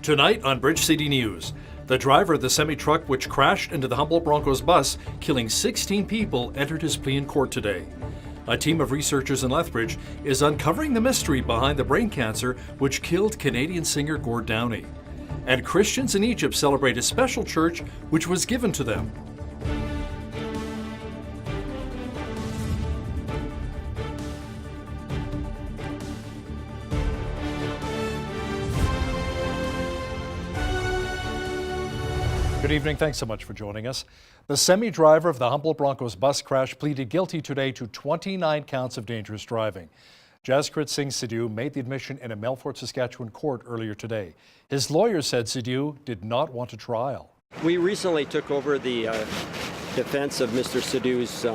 Tonight on Bridge City News, the driver of the semi-truck which crashed into the Humboldt Broncos bus, killing 16 people, entered his plea in court today. A team of researchers in Lethbridge is uncovering the mystery behind the brain cancer which killed Canadian singer Gord Downie. And Christians in Egypt celebrate a special church which was given to them. Good evening. Thanks so much for joining us. The semi-driver of the Humboldt Broncos bus crash pleaded guilty today to 29 counts of dangerous driving. Jaskrit Singh Sidhu made the admission in a Melfort, Saskatchewan court earlier today. His lawyer said Sidhu did not want a trial. We recently took over the defense of Mr. Sidhu's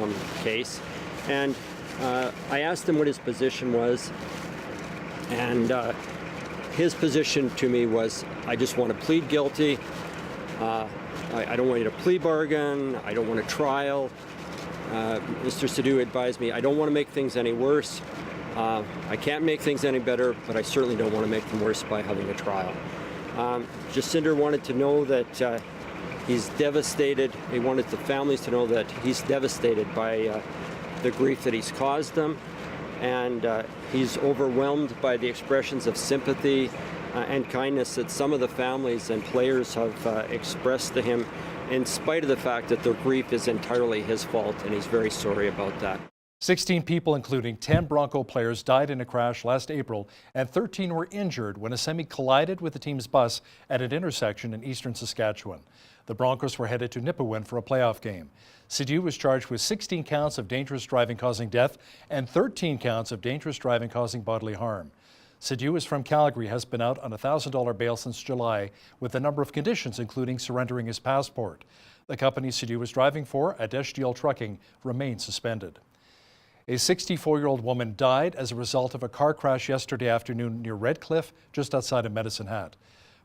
case, and I asked him what his position was, and his position to me was, I just want to plead guilty. I don't want you to plea bargain. I don't want a trial. Mr. Sidhu advised me, I don't want to make things any worse. I can't make things any better, but I certainly don't want to make them worse by having a trial. Jacinder wanted to know that he's devastated. He wanted the families to know that he's devastated by the grief that he's caused them. And he's overwhelmed by the expressions of sympathy and kindness that some of the families and players have expressed to him, in spite of the fact that their grief is entirely his fault, and he's very sorry about that. 16 people, including 10 Bronco players, died in a crash last April, and 13 were injured when a semi collided with the team's bus at an intersection in eastern Saskatchewan. The Broncos were headed to Nipawin for a playoff game. Sidhu was charged with 16 counts of dangerous driving causing death and 13 counts of dangerous driving causing bodily harm. Sidhu is from Calgary, has been out on a $1,000 bail since July with a number of conditions, including surrendering his passport. The company Sidhu was driving for, Adeshtiel Trucking, remains suspended. A 64-year-old woman died as a result of a car crash yesterday afternoon near Redcliffe, just outside of Medicine Hat.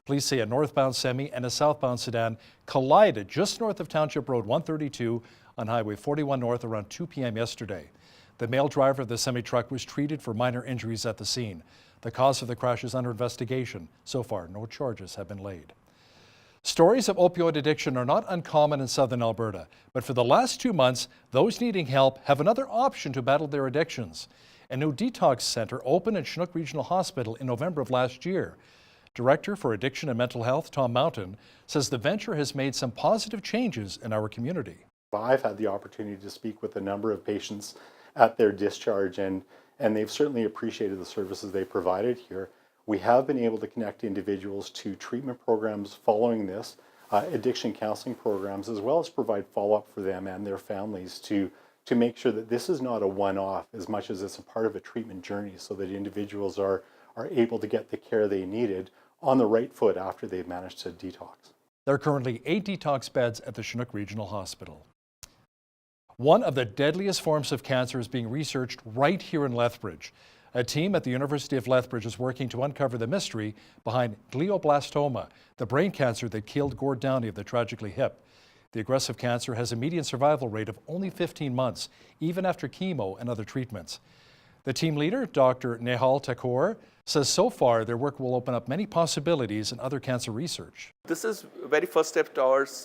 Police say a northbound semi and a southbound sedan collided just north of Township Road 132 on Highway 41 North around 2 p.m. yesterday. The male driver of the semi-truck was treated for minor injuries at the scene. The cause of the crash is under investigation. So far, no charges have been laid. Stories of opioid addiction are not uncommon in southern Alberta, but for the last 2 months, those needing help have another option to battle their addictions. A new detox center opened in Chinook Regional Hospital in November of last year. Director for Addiction and Mental Health, Tom Mountain, says the venture has made some positive changes in our community. I've had the opportunity to speak with a number of patients at their discharge, and they've certainly appreciated the services they provided here. We have been able to connect individuals to treatment programs following this, addiction counseling programs, as well as provide follow-up for them and their families to make sure that this is not a one-off as much as it's a part of a treatment journey, so that individuals are able to get the care they needed on the right foot after they've managed to detox. There are currently 8 detox beds at the Chinook Regional Hospital. One of the deadliest forms of cancer is being researched right here in Lethbridge. A team at the University of Lethbridge is working to uncover the mystery behind glioblastoma, the brain cancer that killed Gord Downie of the Tragically Hip. The aggressive cancer has a median survival rate of only 15 months, even after chemo and other treatments. The team leader, Dr. Nehal Thakur, says so far their work will open up many possibilities in other cancer research. This is very first step towards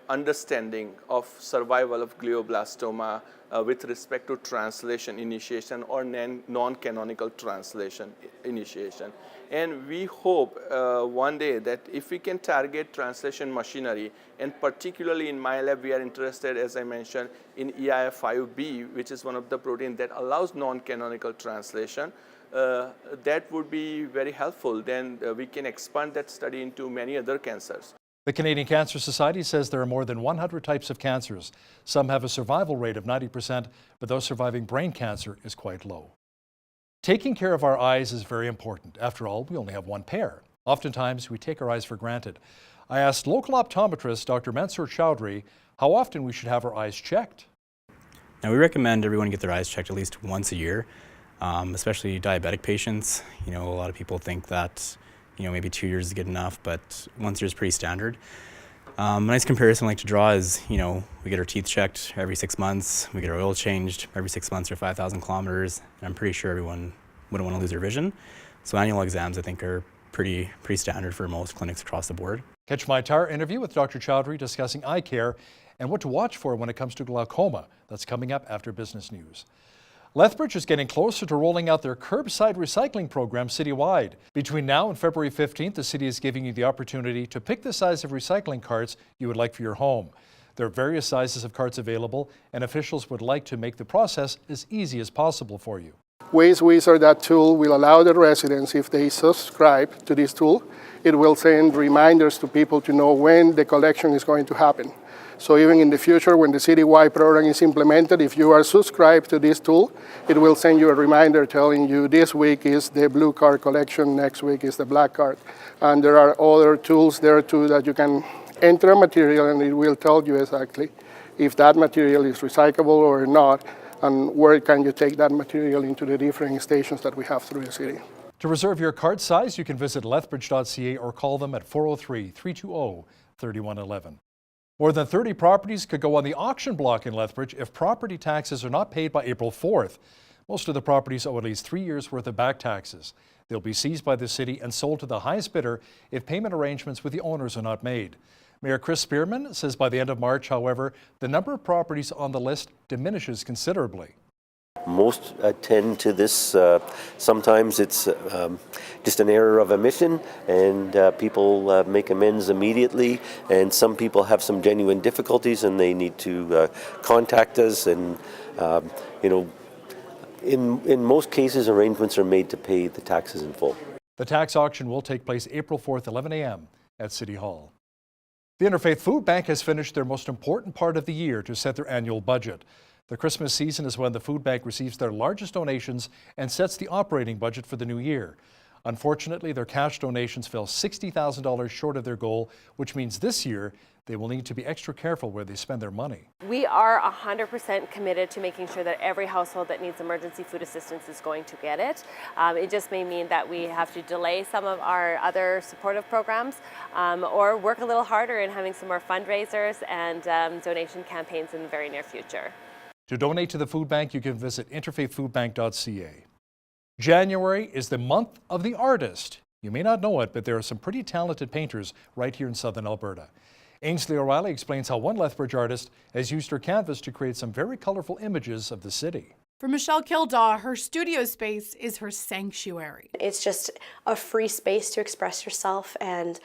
understanding of survival of glioblastoma with respect to translation initiation or non-canonical translation initiation. And we hope one day that if we can target translation machinery, and particularly in my lab we are interested, as I mentioned, in EIF5B, which is one of the proteins that allows non-canonical translation, that would be very helpful. Then we can expand that study into many other cancers. The Canadian Cancer Society says there are more than 100 types of cancers. Some have a survival rate of 90%, but those surviving brain cancer is quite low. Taking care of our eyes is very important. After all, we only have one pair. Oftentimes, we take our eyes for granted. I asked local optometrist Dr. Mansoor Chowdhury how often we should have our eyes checked. Now, we recommend everyone get their eyes checked at least once a year, especially diabetic patients. You know, a lot of people think that maybe 2 years is good enough, but once a year is pretty standard. A nice comparison I like to draw is, we get our teeth checked every 6 months, we get our oil changed every 6 months or 5,000 kilometers, and I'm pretty sure everyone wouldn't want to lose their vision. So annual exams, I think, are pretty standard for most clinics across the board. Catch my entire interview with Dr. Chowdhury discussing eye care and what to watch for when it comes to glaucoma. That's coming up after business news. Lethbridge is getting closer to rolling out their curbside recycling program citywide. Between now and February 15th, the city is giving you the opportunity to pick the size of recycling carts you would like for your home. There are various sizes of carts available, and officials would like to make the process as easy as possible for you. Waste Wizard, that tool will allow the residents, if they subscribe to this tool, it will send reminders to people to know when the collection is going to happen. So even in the future, when the citywide program is implemented, if you are subscribed to this tool, it will send you a reminder telling you this week is the blue card collection, next week is the black card. And there are other tools there too that you can enter a material and it will tell you exactly if that material is recyclable or not, and where can you take that material into the different stations that we have through the city. To reserve your cart size, you can visit lethbridge.ca or call them at 403-320-3111. More than 30 properties could go on the auction block in Lethbridge if property taxes are not paid by April 4th. Most of the properties owe at least 3 years' worth of back taxes. They'll be seized by the city and sold to the highest bidder if payment arrangements with the owners are not made. Mayor Chris Spearman says by the end of March, however, the number of properties on the list diminishes considerably. Most attend to this. Sometimes it's just an error of omission, and people make amends immediately. And some people have some genuine difficulties, and they need to contact us. And in most cases, arrangements are made to pay the taxes in full. The tax auction will take place April 4th, 11 a.m. at City Hall. The Interfaith Food Bank has finished their most important part of the year to set their annual budget. The Christmas season is when the food bank receives their largest donations and sets the operating budget for the new year. Unfortunately, their cash donations fell $60,000 short of their goal, which means this year they will need to be extra careful where they spend their money. We are 100% committed to making sure that every household that needs emergency food assistance is going to get it. It just may mean that we have to delay some of our other supportive programs or work a little harder in having some more fundraisers and donation campaigns in the very near future. To donate to the food bank, you can visit interfaithfoodbank.ca. January is the month of the artist. You may not know it, but there are some pretty talented painters right here in southern Alberta. Ainsley O'Reilly explains how one Lethbridge artist has used her canvas to create some very colorful images of the city. For Michelle Kildaw, her studio space is her sanctuary. It's just a free space to express yourself, and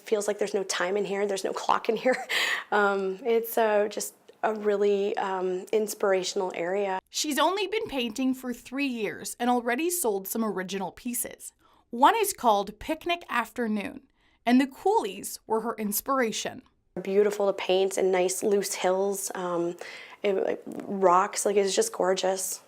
feels like there's no time in here, there's no clock in here. It's just a really inspirational area. She's only been painting for 3 years and already sold some original pieces. One is called Picnic Afternoon, and the coulees were her inspiration. Beautiful to paint, and nice loose hills, rocks, it's just gorgeous.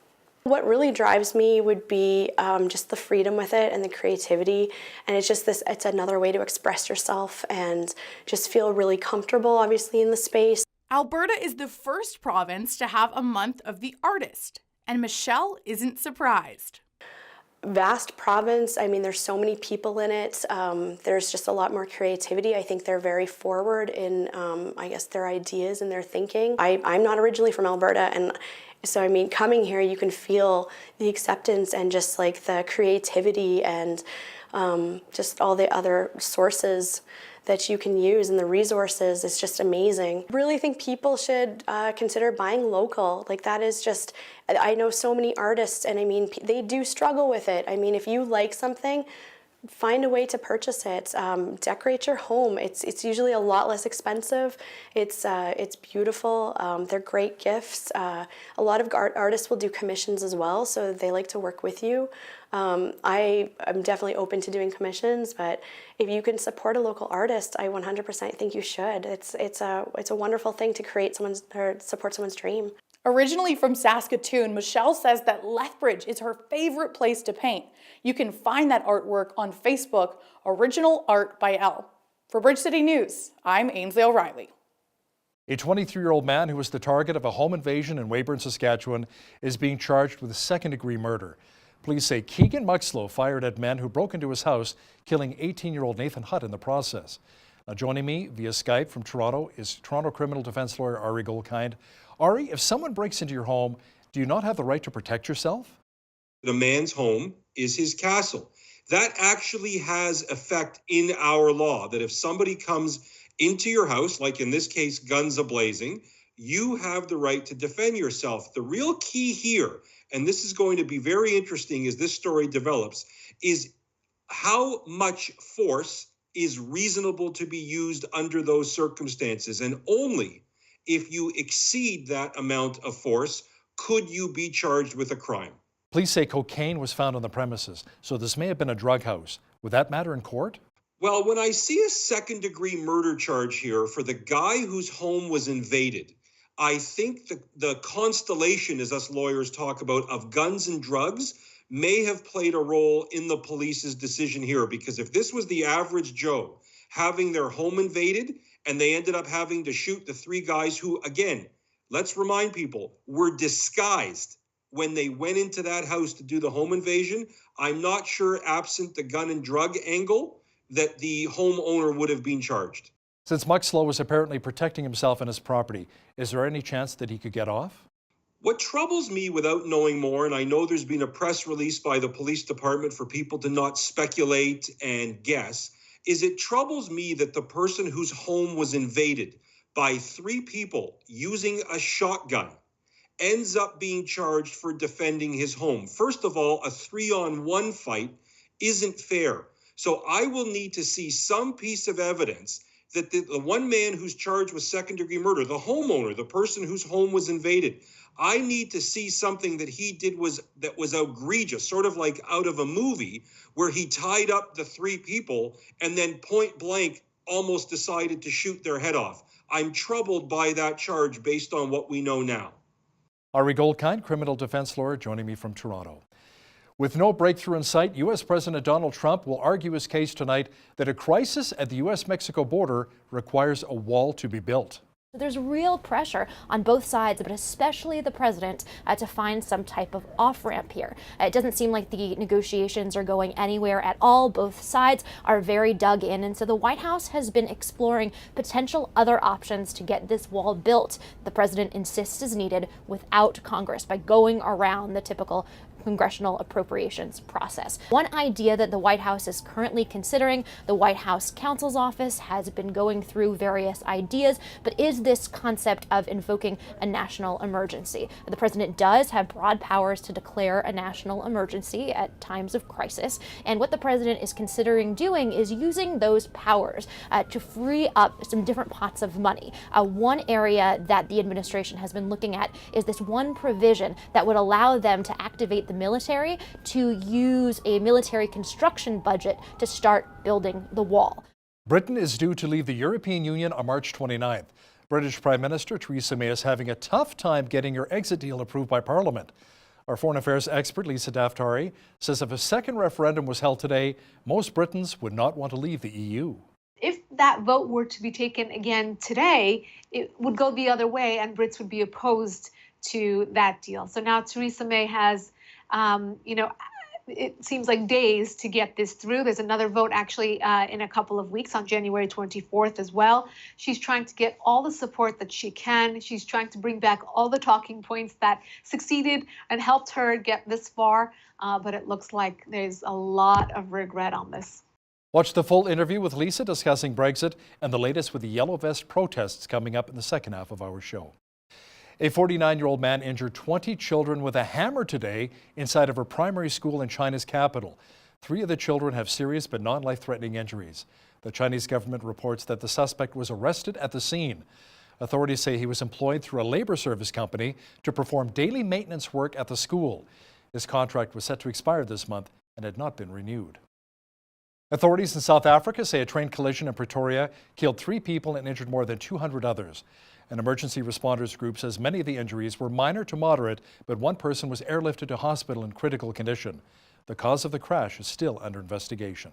What really drives me would be just the freedom with it and the creativity, and it's another way to express yourself and just feel really comfortable, obviously, in the space. Alberta is the first province to have a month of the artist, and Michelle isn't surprised. Vast province, there's so many people in it. There's just a lot more creativity. I think they're very forward in, their ideas and their thinking. I'm not originally from Alberta, and so, coming here, you can feel the acceptance and just the creativity and just all the other sources that you can use, and the resources is just amazing. I really think people should consider buying local. That is just, I know so many artists, and they do struggle with it. If you like something, find a way to purchase it. Decorate your home. It's usually a lot less expensive. It's beautiful. They're great gifts. A lot of artists will do commissions as well, so they like to work with you. I'm definitely open to doing commissions, but if you can support a local artist, I 100% think you should. It's a wonderful thing to support someone's dream. Originally from Saskatoon, Michelle says that Lethbridge is her favorite place to paint. You can find that artwork on Facebook, Original Art by Elle. For Bridge City News, I'm Ainsley O'Reilly. A 23-year-old man who was the target of a home invasion in Weyburn, Saskatchewan, is being charged with second-degree murder. Police say Keegan Muxlow fired at men who broke into his house, killing 18-year-old Nathan Hutt in the process. Now, joining me via Skype from Toronto is Toronto criminal defense lawyer Ari Goldkind. Ari, if someone breaks into your home, do you not have the right to protect yourself? A man's home is his castle. that actually has effect in our law, that if somebody comes into your house, like in this case, guns a-blazing, you have the right to defend yourself. The real key here, and this is going to be very interesting as this story develops, is how much force is reasonable to be used under those circumstances. And only if you exceed that amount of force could you be charged with a crime. Police say cocaine was found on the premises, so this may have been a drug house. Would that matter in court? Well, when I see a second-degree murder charge here for the guy whose home was invaded, I think the constellation, as us lawyers talk about, of guns and drugs may have played a role in the police's decision here. Because if this was the average Joe having their home invaded and they ended up having to shoot the three guys who, again, let's remind people, were disguised when they went into that house to do the home invasion, I'm not sure, absent the gun and drug angle, that the homeowner would have been charged. Since Muxlow was apparently protecting himself and his property, is there any chance that he could get off? What troubles me, without knowing more, and I know there's been a press release by the police department for people to not speculate and guess, is it troubles me that the person whose home was invaded by three people using a shotgun ends up being charged for defending his home. First of all, a 3-on-1 fight isn't fair. So I will need to see some piece of evidence that the one man who's charged with second-degree murder, the homeowner, the person whose home was invaded, I need to see something that he did that was egregious, sort of like out of a movie, where he tied up the three people and then point blank almost decided to shoot their head off. I'm troubled by that charge based on what we know now. Ari Goldkind, criminal defense lawyer, joining me from Toronto. With no breakthrough in sight, U.S. President Donald Trump will argue his case tonight that a crisis at the U.S.-Mexico border requires a wall to be built. There's real pressure on both sides, but especially the president, to find some type of off-ramp here. It doesn't seem like the negotiations are going anywhere at all. Both sides are very dug in, and so the White House has been exploring potential other options to get this wall built. The president insists is needed without Congress, by going around the typical congressional appropriations process. One idea that the White House is currently considering, the White House counsel's office has been going through various ideas, but is this concept of invoking a national emergency. The president does have broad powers to declare a national emergency at times of crisis, and what the president is considering doing is using those powers to free up some different pots of money. One area that the administration has been looking at is this one provision that would allow them to activate the military to use a military construction budget to start building the wall. Britain is due to leave the European Union on March 29th. British Prime Minister Theresa May is having a tough time getting her exit deal approved by Parliament. Our foreign affairs expert Lisa Daftari says if a second referendum was held today, most Britons would not want to leave the EU. If that vote were to be taken again today, it would go the other way and Brits would be opposed to that deal. So now Theresa May has it seems like days to get this through. There's another vote actually in a couple of weeks on January 24th as well. She's trying to get all the support that she can. She's trying to bring back all the talking points that succeeded and helped her get this far. But it looks like there's a lot of regret on this. Watch the full interview with Lisa discussing Brexit and the latest with the Yellow Vest protests coming up in the second half of our show. A 49-year-old man injured 20 children with a hammer today inside of a primary school in China's capital. 3 of the children have serious but non-life-threatening injuries. The Chinese government reports that the suspect was arrested at the scene. Authorities say he was employed through a labor service company to perform daily maintenance work at the school. His contract was set to expire this month and had not been renewed. Authorities in South Africa say a train collision in Pretoria killed 3 people and injured more than 200 others. An emergency responders group says many of the injuries were minor to moderate, but one person was airlifted to hospital in critical condition. The cause of the crash is still under investigation.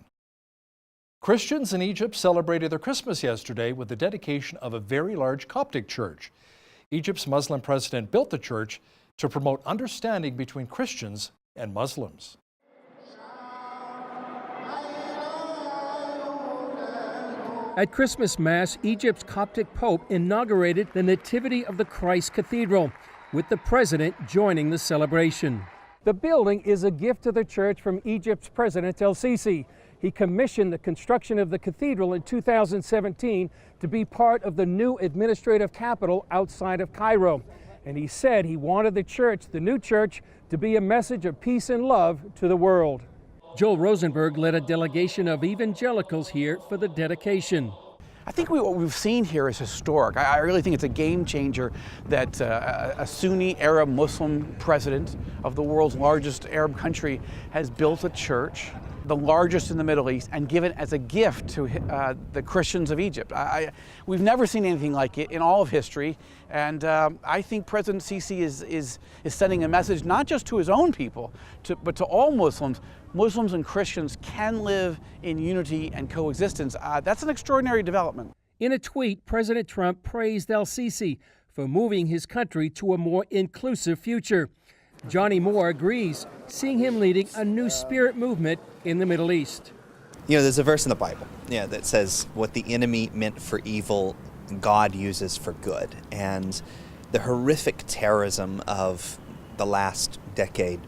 Christians in Egypt celebrated their Christmas yesterday with the dedication of a very large Coptic church. Egypt's Muslim president built the church to promote understanding between Christians and Muslims. At Christmas Mass, Egypt's Coptic Pope inaugurated the Nativity of the Christ Cathedral, with the president joining the celebration. The building is a gift to the church from Egypt's President El-Sisi. He commissioned the construction of the cathedral in 2017 to be part of the new administrative capital outside of Cairo. And he said he wanted the church, the new church, to be a message of peace and love to the world. Joel Rosenberg led a delegation of evangelicals here for the dedication. I think what we've seen here is historic. I really think it's a game changer that a Sunni Arab Muslim president of the world's largest Arab country has built a church, the largest in the Middle East, and given as a gift to the Christians of Egypt. We've never seen anything like it in all of history, and I think President Sisi is sending a message not just to his own people, but to all Muslims. Muslims and Christians can live in unity and coexistence. That's an extraordinary development. In a tweet, President Trump praised El-Sisi for moving his country to a more inclusive future. Johnny Moore agrees, seeing him leading a new spirit movement in the Middle East. You know, there's a verse in the Bible, that says what the enemy meant for evil, God uses for good. And the horrific terrorism of the last decade,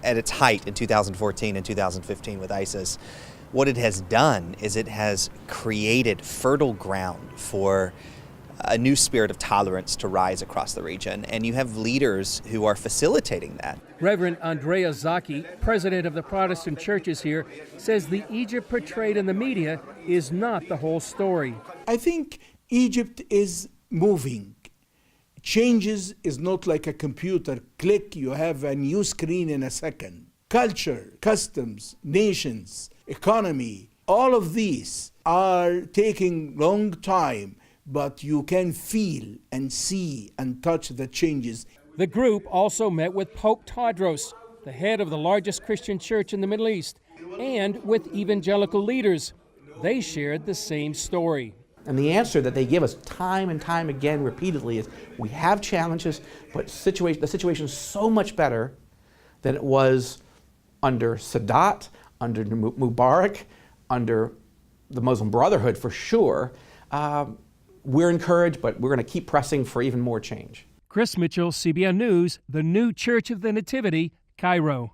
at its height in 2014 and 2015 with ISIS, what it has done is it has created fertile ground for a new spirit of tolerance to rise across the region, and you have leaders who are facilitating that. Reverend Andrea Zaki, president of the Protestant churches here, says the Egypt portrayed in the media is not the whole story. I think Egypt is moving. Changes is not like a computer. Click, you have a new screen in a second. Culture, customs, nations, economy, all of these are taking long time, but you can feel and see and touch the changes. The group also met with Pope Tadros, the head of the largest Christian church in the Middle East, and with evangelical leaders. They shared the same story. And the answer that they give us time and time again repeatedly is we have challenges, but the situation is so much better than it was under Sadat, under Mubarak, under the Muslim Brotherhood for sure. We're encouraged, but we're going to keep pressing for even more change. Chris Mitchell, CBN News, the new Church of the Nativity, Cairo.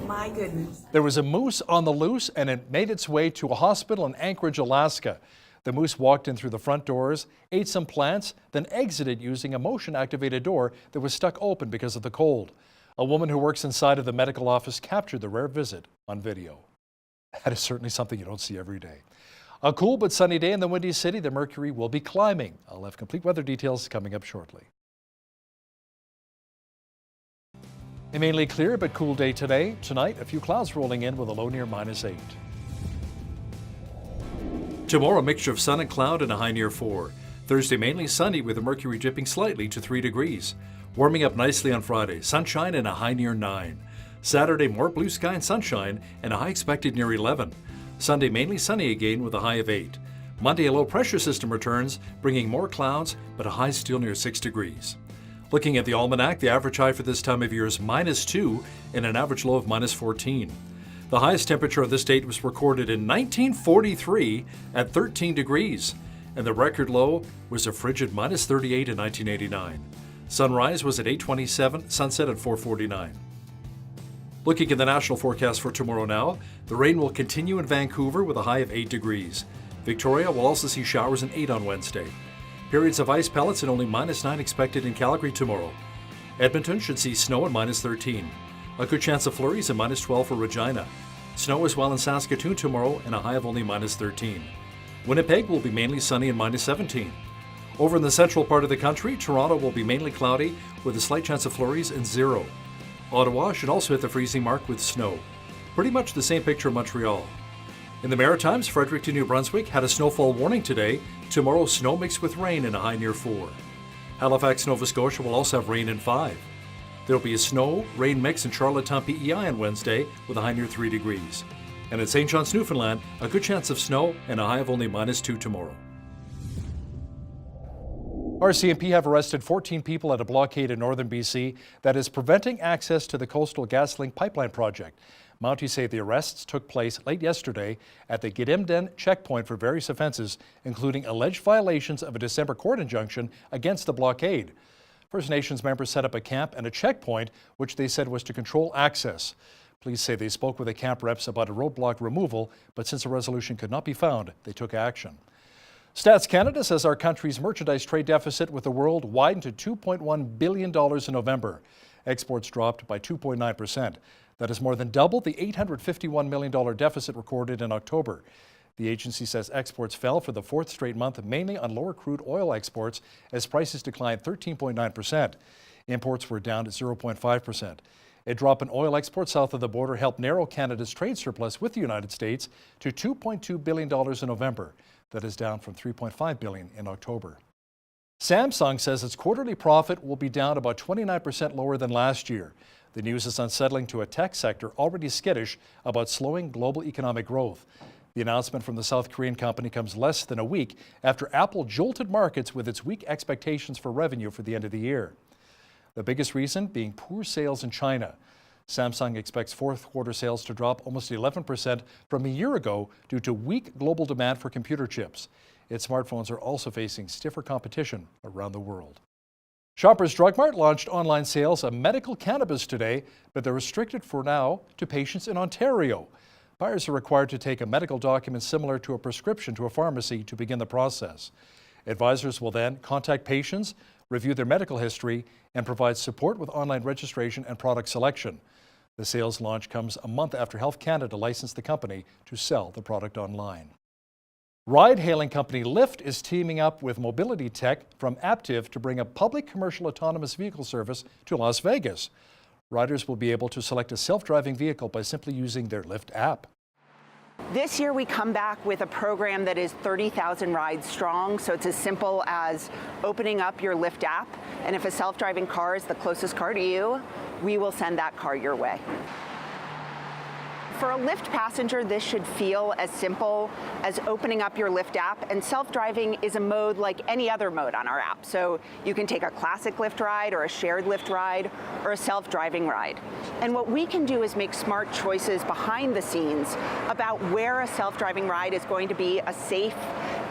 My goodness. There was a moose on the loose and it made its way to a hospital in Anchorage, Alaska. The moose walked in through the front doors, ate some plants, then exited using a motion-activated door that was stuck open because of the cold. A woman who works inside of the medical office captured the rare visit on video. That is certainly something you don't see every day. A cool but sunny day in the Windy City. The mercury will be climbing. I'll have complete weather details coming up shortly. A mainly clear but cool day today. Tonight, a few clouds rolling in with a low near -8. Tomorrow, a mixture of sun and cloud and a high near 4. Thursday, mainly sunny with the mercury dipping slightly to 3 degrees. Warming up nicely on Friday, sunshine and a high near 9. Saturday, more blue sky and sunshine and a high expected near 11. Sunday, mainly sunny again with a high of 8. Monday, a low pressure system returns, bringing more clouds, but a high still near 6 degrees. Looking at the almanac, the average high for this time of year is -2 and an average low of -14. The highest temperature of this date was recorded in 1943 at 13 degrees, and the record low was a frigid -38 in 1989. Sunrise was at 8:27, sunset at 4:49. Looking at the national forecast for tomorrow now, the rain will continue in Vancouver with a high of 8 degrees. Victoria will also see showers in 8 on Wednesday. Periods of ice pellets and only -9 expected in Calgary tomorrow. Edmonton should see snow at -13. A good chance of flurries at -12 for Regina. Snow as well in Saskatoon tomorrow and a high of only -13. Winnipeg will be mainly sunny and -17. Over in the central part of the country, Toronto will be mainly cloudy with a slight chance of flurries and 0. Ottawa should also hit the freezing mark with snow. Pretty much the same picture in Montreal. In the Maritimes, Fredericton, New Brunswick had a snowfall warning today. Tomorrow, snow mixed with rain and a high near 4. Halifax, Nova Scotia will also have rain in 5. There will be a snow, rain mix in Charlottetown, PEI on Wednesday with a high near 3 degrees. And in St. John's, Newfoundland, a good chance of snow and a high of only -2 tomorrow. RCMP have arrested 14 people at a blockade in northern BC that is preventing access to the Coastal GasLink pipeline project. Mounties say the arrests took place late yesterday at the Gidimden checkpoint for various offenses, including alleged violations of a December court injunction against the blockade. First Nations members set up a camp and a checkpoint, which they said was to control access. Police say they spoke with the camp reps about a roadblock removal, but since a resolution could not be found, they took action. Stats Canada says our country's merchandise trade deficit with the world widened to $2.1 billion in November. Exports dropped by 2.9%. That is more than double the $851 million deficit recorded in October. The agency says exports fell for the fourth straight month, mainly on lower crude oil exports, as prices declined 13.9%. Imports were down 0.5%. A drop in oil exports south of the border helped narrow Canada's trade surplus with the United States to $2.2 billion in November. That is down from $3.5 billion in October. Samsung says its quarterly profit will be down about 29% lower than last year. The news is unsettling to a tech sector already skittish about slowing global economic growth. The announcement from the South Korean company comes less than a week after Apple jolted markets with its weak expectations for revenue for the end of the year. The biggest reason being poor sales in China. Samsung expects fourth quarter sales to drop almost 11% from a year ago due to weak global demand for computer chips. Its smartphones are also facing stiffer competition around the world. Shoppers Drug Mart launched online sales of medical cannabis today, but they're restricted for now to patients in Ontario. Buyers are required to take a medical document similar to a prescription to a pharmacy to begin the process. Advisors will then contact patients, review their medical history, and provide support with online registration and product selection. The sales launch comes a month after Health Canada licensed the company to sell the product online. Ride-hailing company Lyft is teaming up with mobility tech from Aptiv to bring a public commercial autonomous vehicle service to Las Vegas. Riders will be able to select a self-driving vehicle by simply using their Lyft app. This year we come back with a program that is 30,000 rides strong, so it's as simple as opening up your Lyft app, and if a self-driving car is the closest car to you, we will send that car your way. For a Lyft passenger, this should feel as simple as opening up your Lyft app, and self-driving is a mode like any other mode on our app. So you can take a classic Lyft ride or a shared Lyft ride or a self-driving ride. And what we can do is make smart choices behind the scenes about where a self-driving ride is going to be a safe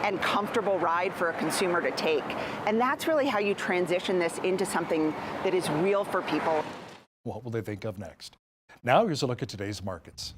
and comfortable ride for a consumer to take. And that's really how you transition this into something that is real for people. What will they think of next? Now here's a look at today's markets.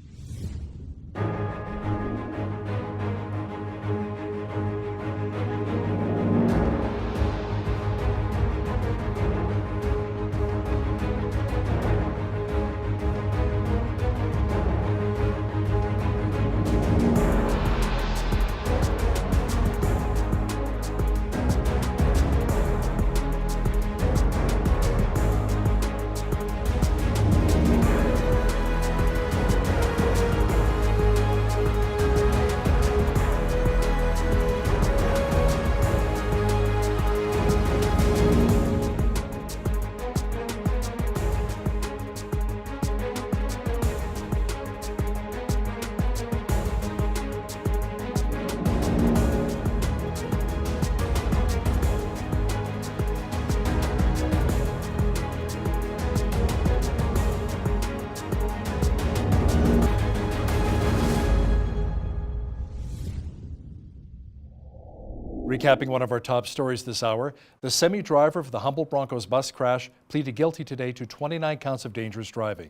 Recapping one of our top stories this hour, the semi-driver of the Humboldt Broncos bus crash pleaded guilty today to 29 counts of dangerous driving.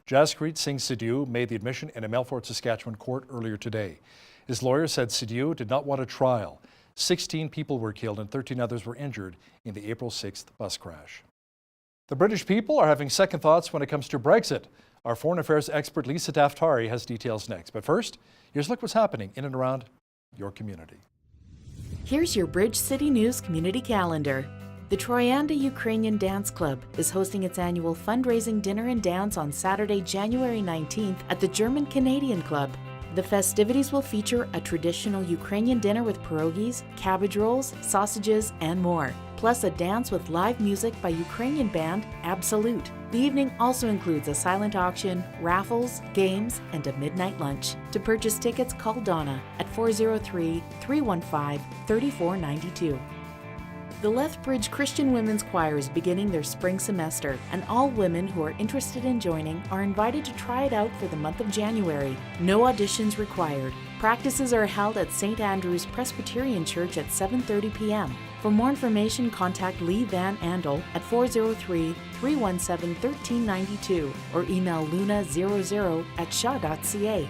Jaskreet Singh Sidhu made the admission in a Melfort, Saskatchewan court earlier today. His lawyer said Sidhu did not want a trial. 16 people were killed and 13 others were injured in the April 6th bus crash. The British people are having second thoughts when it comes to Brexit. Our foreign affairs expert Lisa Daftari has details next. But first, here's a look what's happening in and around your community. Here's your Bridge City News community calendar. The Troyanda Ukrainian Dance Club is hosting its annual fundraising dinner and dance on Saturday, January 19th at the German Canadian Club. The festivities will feature a traditional Ukrainian dinner with pierogies, cabbage rolls, sausages, and more, plus a dance with live music by Ukrainian band Absolute. The evening also includes a silent auction, raffles, games, and a midnight lunch. To purchase tickets, call Donna at 403-315-3492. The Lethbridge Christian Women's Choir is beginning their spring semester, and all women who are interested in joining are invited to try it out for the month of January. No auditions required. Practices are held at St. Andrew's Presbyterian Church at 7:30 p.m. For more information, contact Lee Van Andel at 403-317-1392 or email luna00@shaw.ca.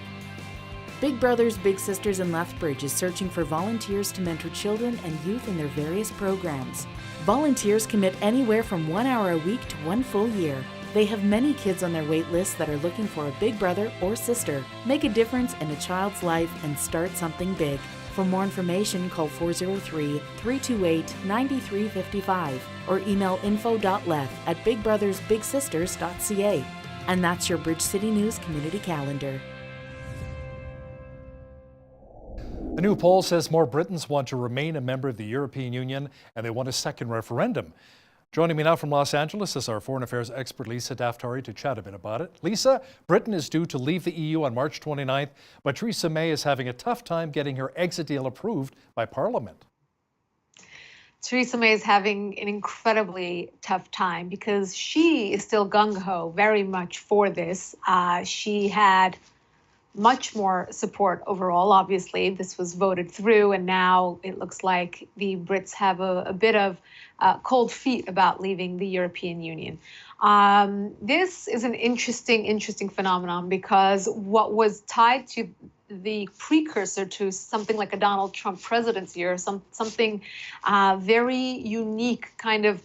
Big Brothers Big Sisters in Lethbridge is searching for volunteers to mentor children and youth in their various programs. Volunteers commit anywhere from 1 hour a week to 1 full year. They have many kids on their wait list that are looking for a big brother or sister. Make a difference in a child's life and start something big. For more information, call 403-328-9355 or email info.leth@bigbrothersbigsisters.ca. And that's your Bridge City News Community Calendar. A new poll says more Britons want to remain a member of the European Union and they want a second referendum. Joining me now from Los Angeles is our foreign affairs expert Lisa Daftari to chat a bit about it. Lisa, Britain is due to leave the EU on March 29th, but Theresa May is having a tough time getting her exit deal approved by Parliament. Theresa May is having an incredibly tough time because she is still gung-ho very much for this. She had much more support overall. Obviously, this was voted through, and now it looks like the Brits have a bit of cold feet about leaving the European Union. This is an interesting phenomenon because what was tied to the precursor to something like a Donald Trump presidency or something very unique, kind of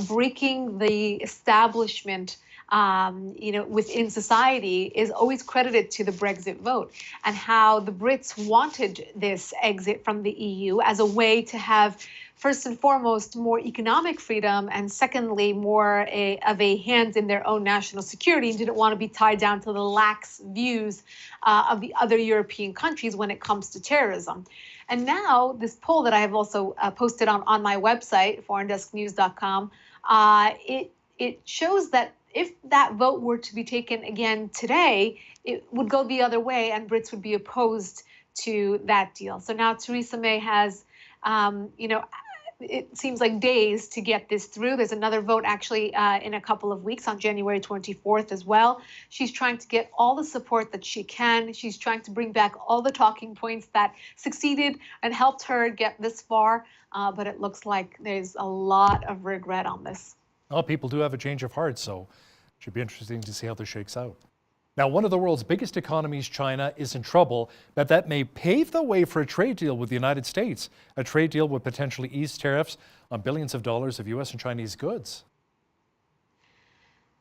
breaking the establishment within society, is always credited to the Brexit vote and how the Brits wanted this exit from the EU as a way to have, first and foremost, more economic freedom, and secondly, more of a hand in their own national security, and didn't want to be tied down to the lax views of the other European countries when it comes to terrorism. And now this poll that I have also posted on my website, foreigndesknews.com, it shows that if that vote were to be taken again today, it would go the other way and Brits would be opposed to that deal. So now Theresa May has, it seems like days to get this through. There's another vote actually in a couple of weeks on January 24th as well. She's trying to get all the support that she can. She's trying to bring back all the talking points that succeeded and helped her get this far. But it looks like there's a lot of regret on this. Well, people do have a change of heart, so it should be interesting to see how this shakes out. Now, one of the world's biggest economies, China, is in trouble, but that may pave the way for a trade deal with the United States. A trade deal would potentially ease tariffs on billions of dollars of U.S. and Chinese goods.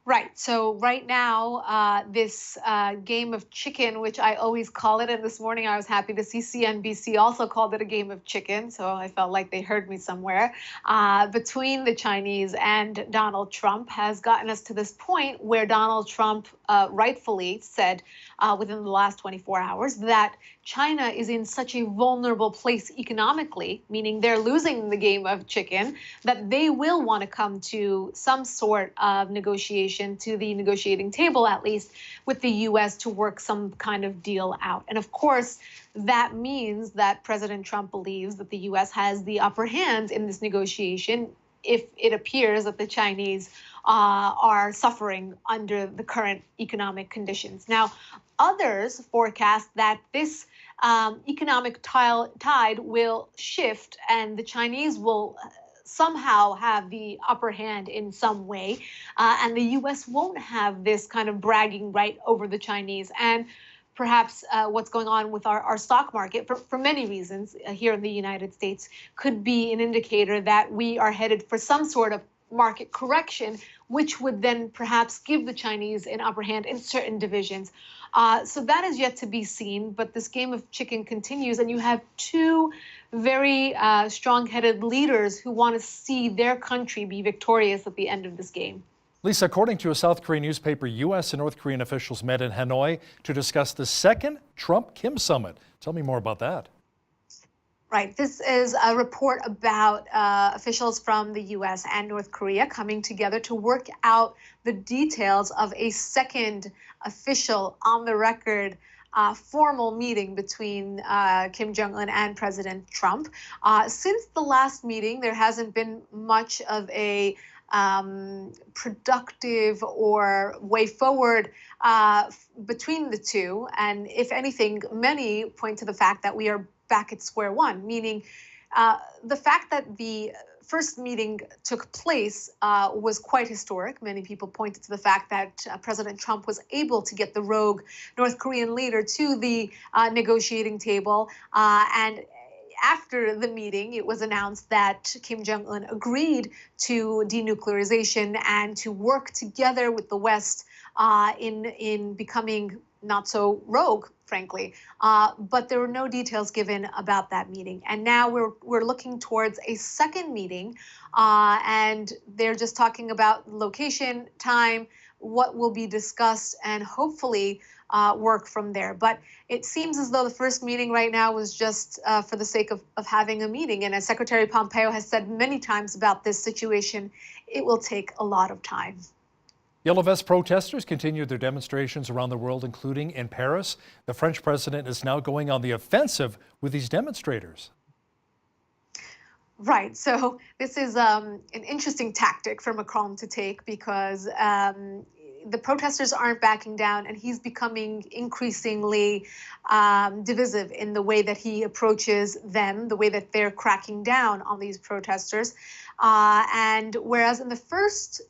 Right. So right now, this game of chicken, which I always call it, and this morning I was happy to see CNBC also called it a game of chicken. So I felt like they heard me somewhere. Between the Chinese and Donald Trump has gotten us to this point where Donald Trump rightfully said within the last 24 hours that China is in such a vulnerable place economically, meaning they're losing the game of chicken, that they will want to come to some sort of negotiation, to the negotiating table at least, with the U.S. to work some kind of deal out. And of course, that means that President Trump believes that the U.S. has the upper hand in this negotiation if it appears that the Chinese are suffering under the current economic conditions. Now, others forecast that this economic tide will shift and the Chinese will somehow have the upper hand in some way, and the U.S. won't have this kind of bragging right over the Chinese. And perhaps what's going on with our stock market, for many reasons here in the United States, could be an indicator that we are headed for some sort of market correction, which would then perhaps give the Chinese an upper hand in certain divisions. So that is yet to be seen, but this game of chicken continues, and you have two very strong-headed leaders who want to see their country be victorious at the end of this game. Lisa, according to a South Korean newspaper, U.S. and North Korean officials met in Hanoi to discuss the second Trump-Kim summit. Tell me more about that. Right. This is a report about officials from the U.S. and North Korea coming together to work out the details of a second official on-the-record formal meeting between Kim Jong-un and President Trump. Since the last meeting, there hasn't been much of a productive or way forward between the two. And if anything, many point to the fact that we are back at square one, meaning the fact that the first meeting took place was quite historic. Many people pointed to the fact that President Trump was able to get the rogue North Korean leader to the negotiating table. And after the meeting, it was announced that Kim Jong-un agreed to denuclearization and to work together with the West in becoming not so rogue, frankly. But there were no details given about that meeting. And now we're looking towards a second meeting, and they're just talking about location, time, what will be discussed, and hopefully work from there. But it seems as though the first meeting right now was just for the sake of having a meeting. And as Secretary Pompeo has said many times about this situation, it will take a lot of time. Yellow Vest protesters continued their demonstrations around the world, including in Paris. The French president is now going on the offensive with these demonstrators. Right. So this is an interesting tactic for Macron to take, because the protesters aren't backing down, and he's becoming increasingly divisive in the way that he approaches them, the way that they're cracking down on these protesters. And whereas in the first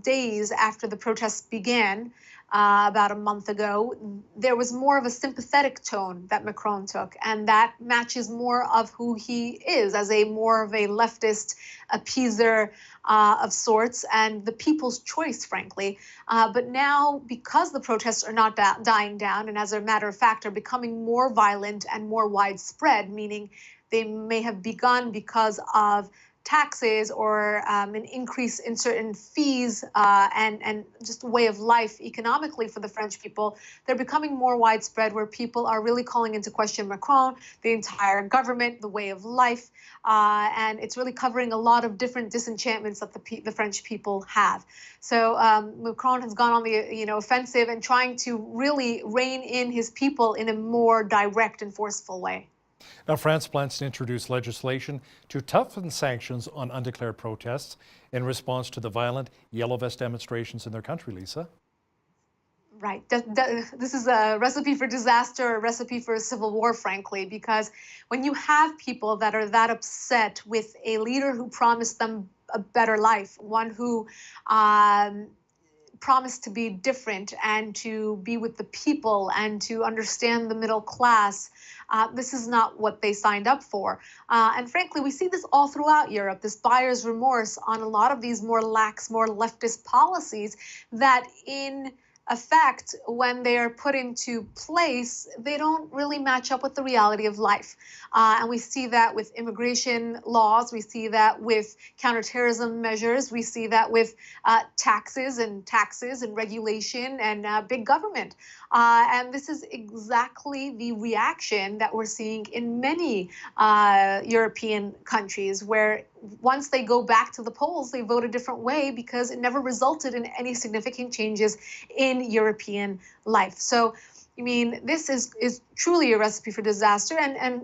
days after the protests began, about a month ago, there was more of a sympathetic tone that Macron took, and that matches more of who he is, as a more of a leftist appeaser of sorts, and the people's choice, frankly. But now, because the protests are not dying down, and as a matter of fact are becoming more violent and more widespread, meaning they may have begun because of taxes or an increase in certain fees and just a way of life economically for the French people, they're becoming more widespread, where people are really calling into question Macron, the entire government, the way of life, and it's really covering a lot of different disenchantments that the French people have. So Macron has gone on the offensive and trying to really rein in his people in a more direct and forceful way. Now, France plans to introduce legislation to toughen sanctions on undeclared protests in response to the violent Yellow Vest demonstrations in their country, Lisa. Right. This is a recipe for disaster, a recipe for a civil war, frankly, because when you have people that are that upset with a leader who promised them a better life, one who promised to be different and to be with the people and to understand the middle class, this is not what they signed up for. And frankly, we see this all throughout Europe, this buyer's remorse on a lot of these more lax, more leftist policies that in effect, when they are put into place, they don't really match up with the reality of life. And we see that with immigration laws, we see that with counterterrorism measures, we see that with taxes and regulation and big government. And this is exactly the reaction that we're seeing in many European countries, where once they go back to the polls, they vote a different way because it never resulted in any significant changes in European life. So, I mean, this is truly a recipe for disaster and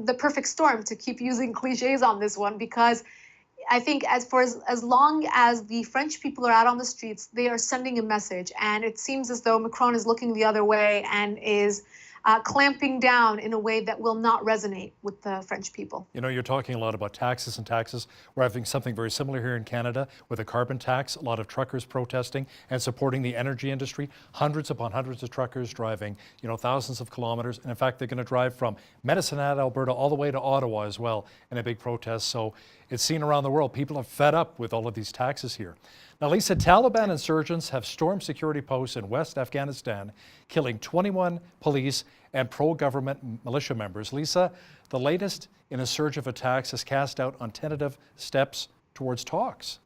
the perfect storm, to keep using cliches on this one, because I think as long as the French people are out on the streets, they are sending a message. And it seems as though Macron is looking the other way and is clamping down in a way that will not resonate with the French people. You know, you're talking a lot about taxes and taxes. We're having something very similar here in Canada with a carbon tax. A lot of truckers protesting and supporting the energy industry. Hundreds upon hundreds of truckers driving, thousands of kilometers. And in fact, they're going to drive from Medicine Hat, Alberta, all the way to Ottawa as well in a big protest. So it's seen around the world. People are fed up with all of these taxes here. Now, Lisa, Taliban insurgents have stormed security posts in West Afghanistan, killing 21 police and pro-government militia members. Lisa, the latest in a surge of attacks has cast doubt on tentative steps towards talks.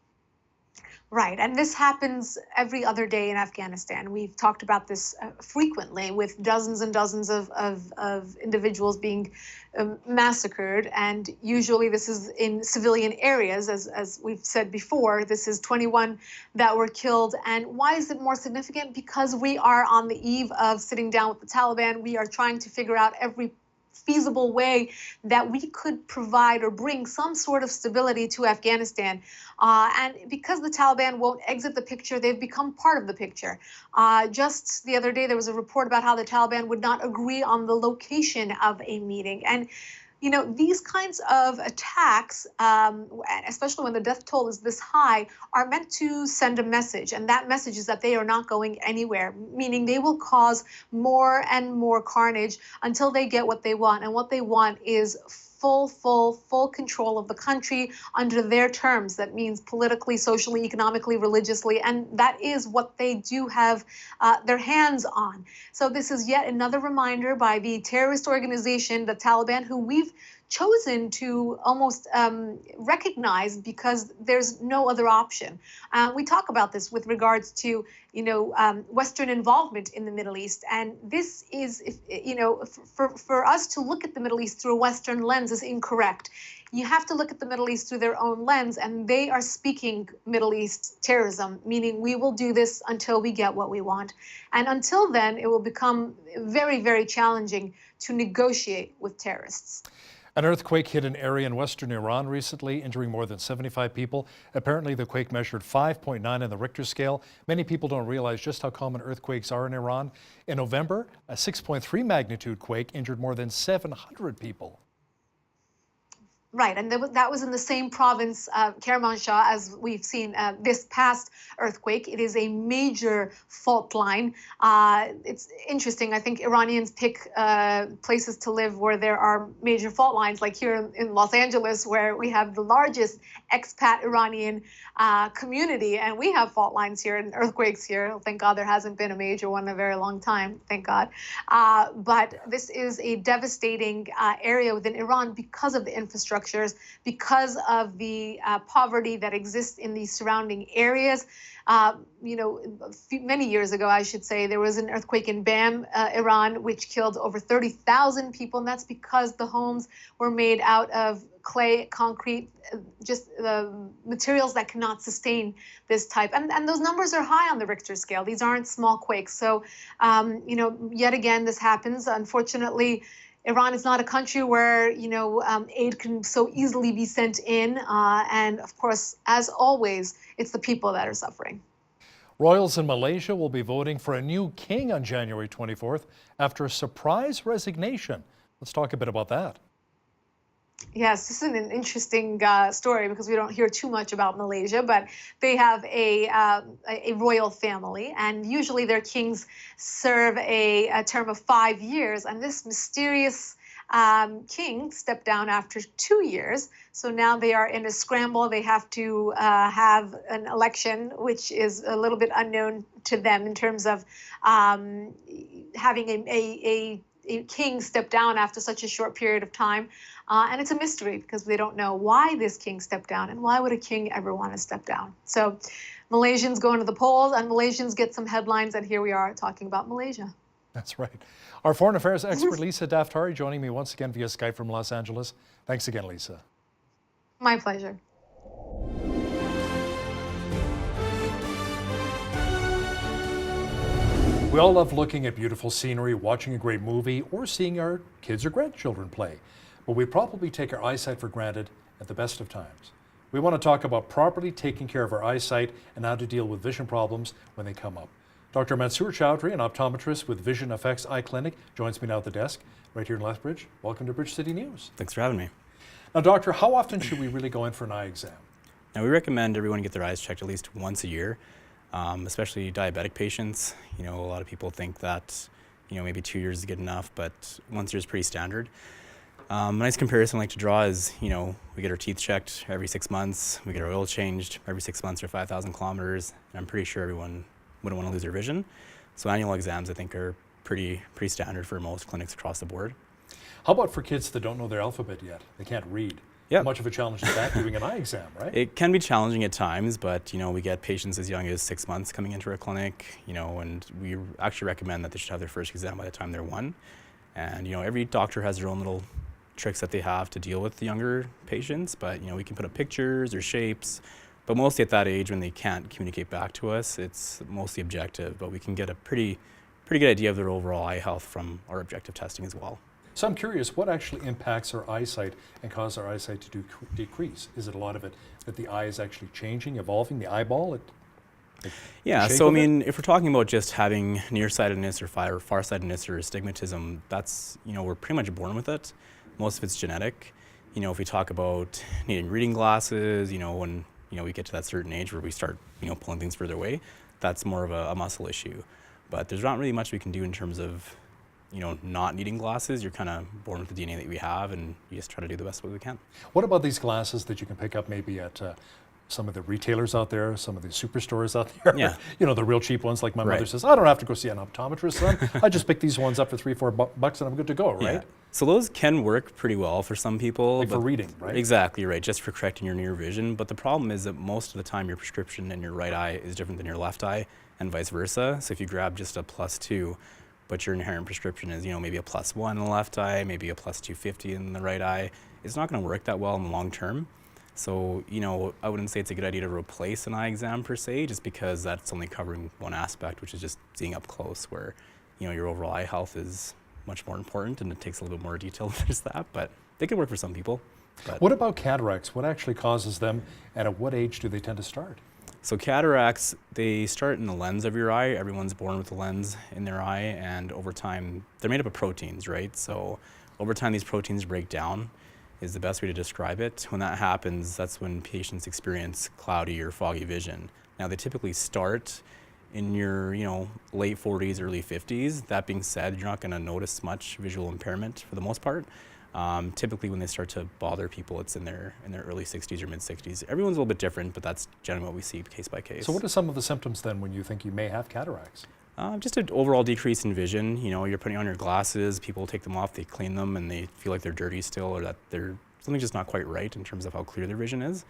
Right, and this happens every other day in Afghanistan. We've talked about this frequently, with dozens and dozens of individuals being massacred, and usually this is in civilian areas, as we've said before. This is 21 that were killed, and why is it more significant? Because we are on the eve of sitting down with the Taliban. We are trying to figure out every feasible way that we could provide or bring some sort of stability to Afghanistan. And because the Taliban won't exit the picture, they've become part of the picture. Just the other day, there was a report about how the Taliban would not agree on the location of a meeting. And you know, these kinds of attacks, especially when the death toll is this high, are meant to send a message. And that message is that they are not going anywhere, meaning they will cause more and more carnage until they get what they want. And what they want is full control of the country under their terms. That means politically, socially, economically, religiously, and that is what they do have their hands on. So this is yet another reminder by the terrorist organization, the Taliban, who we've chosen to almost recognize because there's no other option. We talk about this with regards to, you know, Western involvement in the Middle East, and this is, you know, for us to look at the Middle East through a Western lens is incorrect. You have to look at the Middle East through their own lens, and they are speaking Middle East terrorism, meaning we will do this until we get what we want. And until then, it will become very, very challenging to negotiate with terrorists. An earthquake hit an area in western Iran recently, injuring more than 75 people. Apparently, the quake measured 5.9 on the Richter scale. Many people don't realize just how common earthquakes are in Iran. In November, a 6.3 magnitude quake injured more than 700 people. Right, and that was in the same province, Kermanshah, as we've seen this past earthquake. It is a major fault line. It's interesting. I think Iranians pick places to live where there are major fault lines, like here in Los Angeles, where we have the largest expat Iranian community, and we have fault lines here and earthquakes here. Thank God there hasn't been a major one in a very long time, thank God. But this is a devastating area within Iran because of the infrastructure, because of the poverty that exists in the surrounding areas. You know, many years ago, I should say, there was an earthquake in Bam, Iran, which killed over 30,000 people, and that's because the homes were made out of clay, concrete, just materials that cannot sustain this type. And those numbers are high on the Richter scale. These aren't small quakes. So, you know, yet again, this happens. Unfortunately, Iran is not a country where, you know, aid can so easily be sent in. And of course, as always, it's the people that are suffering. Royals in Malaysia will be voting for a new king on January 24th after a surprise resignation. Let's talk a bit about that. Yes, this is an interesting story because we don't hear too much about Malaysia, but they have a royal family, and usually their kings serve a term of 5 years, and this mysterious king stepped down after 2 years. So now they are in a scramble. They have to have an election, which is a little bit unknown to them in terms of having a king step down after such a short period of time. And it's a mystery because they don't know why this king stepped down and why would a king ever want to step down. So Malaysians go into the polls and Malaysians get some headlines, and here we are talking about Malaysia. That's right. Our foreign affairs expert Lisa Daftari joining me once again via Skype from Los Angeles. Thanks again, Lisa. My pleasure. We all love looking at beautiful scenery, watching a great movie, or seeing our kids or grandchildren play. But we probably take our eyesight for granted at the best of times. We want to talk about properly taking care of our eyesight and how to deal with vision problems when they come up. Dr. Mansoor Chowdhury, an optometrist with Vision Effects Eye Clinic, joins me now at the desk right here in Lethbridge. Welcome to Bridge City News. Thanks for having me. Now, doctor, how often should we really go in for an eye exam? Now, we recommend everyone get their eyes checked at least once a year, especially diabetic patients. You know, a lot of people think that, you know, maybe 2 years is good enough, but once a year is pretty standard. A nice comparison I like to draw is, you know, we get our teeth checked every 6 months, we get our oil changed every 6 months or 5,000 kilometers, and I'm pretty sure everyone wouldn't want to lose their vision. So annual exams, I think, are pretty standard for most clinics across the board. How about for kids that don't know their alphabet yet? They can't read. How much of a challenge is that doing an eye exam, right? It can be challenging at times, but we get patients as young as 6 months coming into our clinic, and we actually recommend that they should have their first exam by the time they're 1. And every doctor has their own little tricks that they have to deal with the younger patients, but we can put up pictures or shapes, but mostly at that age when they can't communicate back to us, it's mostly objective, but we can get a pretty good idea of their overall eye health from our objective testing as well. So I'm curious, what actually impacts our eyesight and causes our eyesight to decrease? Is it a lot of it that the eye is actually changing, evolving, the eyeball? Yeah, so I mean, if we're talking about just having nearsightedness or farsightedness or astigmatism, that's, we're pretty much born with it. Most of it's genetic. If we talk about needing reading glasses, when we get to that certain age where we start, pulling things further away, that's more of a muscle issue. But there's not really much we can do in terms of not needing glasses. You're kind of born with the DNA that we have, and you just try to do the best way we can. What about these glasses that you can pick up maybe at some of the retailers out there, some of the superstores out there? Yeah. The real cheap ones, like my mother says, I don't have to go see an optometrist, son. I just pick these ones up for $3-4 bucks and I'm good to go, right? Yeah. So those can work pretty well for some people. Like for reading, right? Exactly right, just for correcting your near vision. But the problem is that most of the time your prescription in your right eye is different than your left eye and vice versa. So if you grab just a +2, but your inherent prescription is, maybe a +1 in the left eye, maybe a +250 in the right eye, it's not going to work that well in the long term. So, I wouldn't say it's a good idea to replace an eye exam per se, just because that's only covering one aspect, which is just seeing up close, where, your overall eye health is much more important and it takes a little bit more detail than just that, but they can work for some people. But what about cataracts? What actually causes them, and at what age do they tend to start? So cataracts, they start in the lens of your eye. Everyone's born with a lens in their eye, and over time, they're made up of proteins, right? So over time, these proteins break down, is the best way to describe it. When that happens, that's when patients experience cloudy or foggy vision. Now, they typically start in your, late 40s, early 50s. That being said, you're not going to notice much visual impairment for the most part. Typically when they start to bother people, it's in their early 60s or mid 60s. Everyone's a little bit different, but that's generally what we see case by case. So what are some of the symptoms then when you think you may have cataracts? Just an overall decrease in vision. You're putting on your glasses, people take them off, they clean them, and they feel like they're dirty still, or that something's just not quite right in terms of how clear their vision is.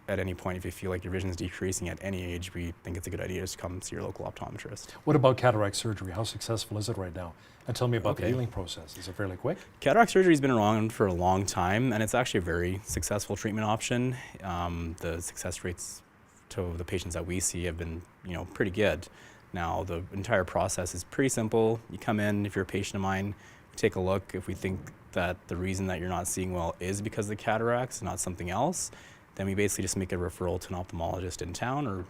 At any point, if you feel like your vision is decreasing at any age, we think it's a good idea to come see your local optometrist. What about cataract surgery? How successful is it right now? And tell me about the healing process. Is it fairly quick? Cataract surgery has been around for a long time, and it's actually a very successful treatment option. The success rates to the patients that we see have been, pretty good. Now, the entire process is pretty simple. You come in, if you're a patient of mine, we take a look. If we think that the reason that you're not seeing well is because of the cataracts, not something else, then we basically just make a referral to an ophthalmologist in town, or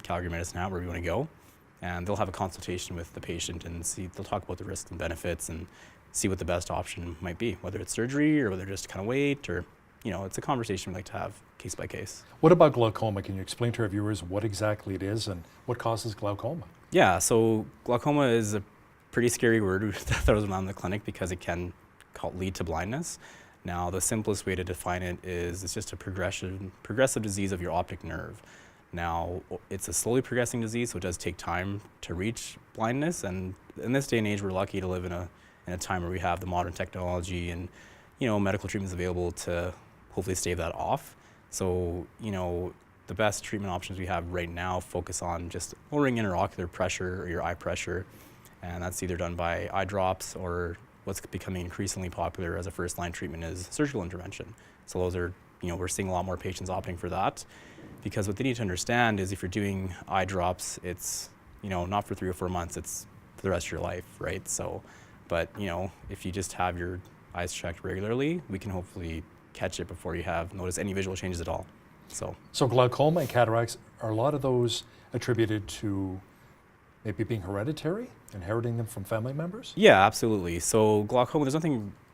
Calgary Medicine Hat, wherever you want to go, and they'll have a consultation with the patient and they'll talk about the risks and benefits and see what the best option might be, whether it's surgery or whether just kind of wait, or it's a conversation we like to have case by case. What about glaucoma? Can you explain to our viewers what exactly it is and what causes glaucoma? Yeah, so glaucoma is a pretty scary word that throws around the clinic because it can lead to blindness. Now, the simplest way to define it is it's just a progressive disease of your optic nerve. Now, it's a slowly progressing disease, so it does take time to reach blindness. And in this day and age, we're lucky to live in a time where we have the modern technology and medical treatments available to hopefully stave that off. So the best treatment options we have right now focus on just lowering intraocular pressure or your eye pressure, and that's either done by eye drops or what's becoming increasingly popular as a first-line treatment is surgical intervention. So those are, we're seeing a lot more patients opting for that, because what they need to understand is if you're doing eye drops, it's, not for 3 or 4 months, it's for the rest of your life, right? So, but, if you just have your eyes checked regularly, we can hopefully catch it before you notice any visual changes at all. So glaucoma and cataracts, are a lot of those attributed to maybe being hereditary, inheriting them from family members? Yeah, absolutely. So glaucoma,